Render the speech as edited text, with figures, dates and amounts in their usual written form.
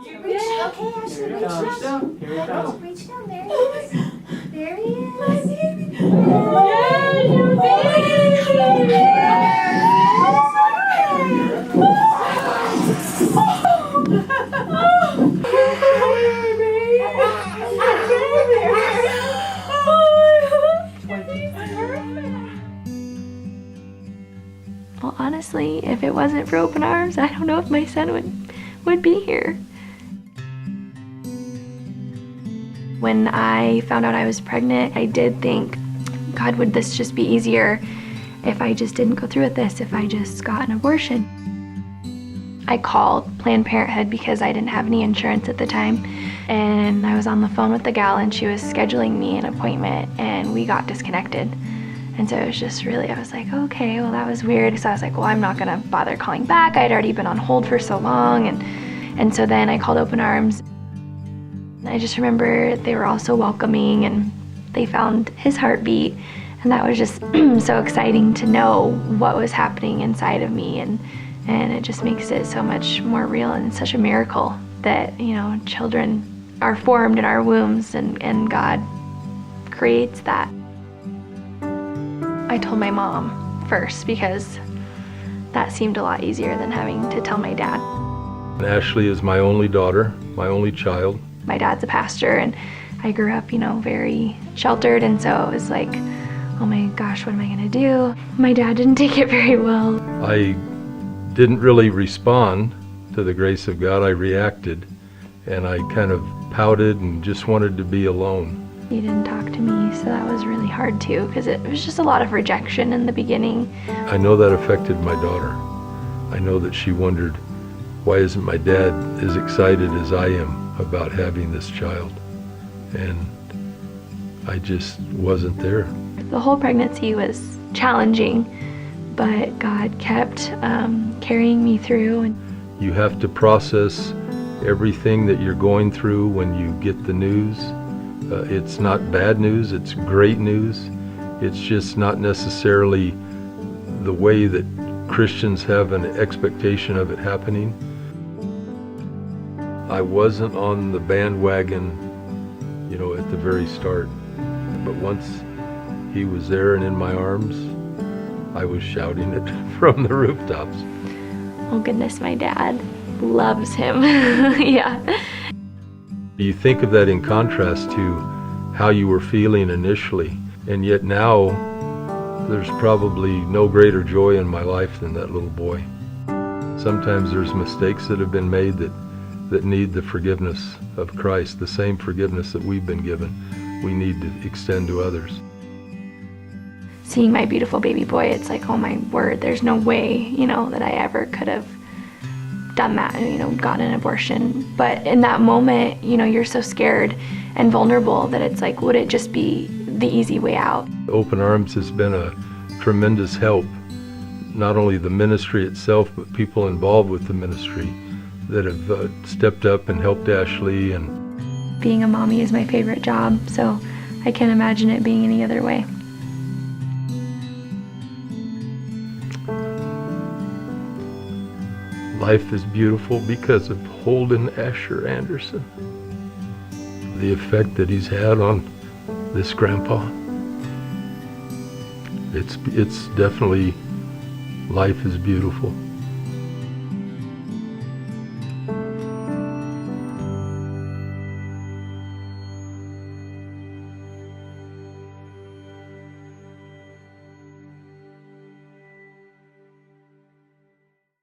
Reach, okay, Ashlee, reach down. Here he comes. Reach down, there he is. There he is. My baby. Yay, your baby! Well, honestly, if it wasn't for open arms, I don't know if my son would be here. When I found out I was pregnant, I did think, God, would this just be easier if I just didn't go through with this, if I just got an abortion? I called Planned Parenthood because I didn't have any insurance at the time, and I was on the phone with the gal and she was scheduling me an appointment and we got disconnected. And so it was just really, I was like, okay, well that was weird. So I was like, well, I'm not gonna bother calling back. I'd already been on hold for so long. And so then I called Open Arms. I just remember they were all so welcoming and they found his heartbeat. And that was just so exciting to know what was happening inside of me. And it just makes it so much more real and such a miracle that, you know, children are formed in our wombs and God creates that. I told my mom first because that seemed a lot easier than having to tell my dad. Ashlee is my only daughter, my only child. My dad's a pastor and I grew up, you know, very sheltered, and so it was like, oh my gosh, what am I gonna do? My dad didn't take it very well. I didn't really respond to the grace of God. I reacted and I kind of pouted and just wanted to be alone. He didn't talk to me, so that was really hard too, because it was just a lot of rejection in the beginning. I know that affected my daughter. I know that she wondered, why isn't my dad as excited as I am about having this child? And I just wasn't there. The whole pregnancy was challenging, but God kept carrying me through. And you have to process everything that you're going through when you get the news. It's not bad news, it's great news. It's just not necessarily the way that Christians have an expectation of it happening. I wasn't on the bandwagon, you know, at the very start. But once he was there and in my arms, I was shouting it from the rooftops. Oh goodness, my dad loves him. Yeah. You think of that in contrast to how you were feeling initially, and yet now there's probably no greater joy in my life than that little boy. Sometimes there's mistakes that have been made that need the forgiveness of Christ, the same forgiveness that we've been given. We need to extend to others. Seeing my beautiful baby boy, it's like, oh my word, there's no way, you know, that I ever could have done that, you know, gotten an abortion. But in that moment, you know, you're so scared and vulnerable that it's like, would it just be the easy way out? Open Arms has been a tremendous help. Not only the ministry itself, but people involved with the ministry that have stepped up and helped Ashlee. And being a mommy is my favorite job, so I can't imagine it being any other way. Life is beautiful because of Holden Asher Anderson. The effect that he's had on this grandpa. It's definitely, life is beautiful.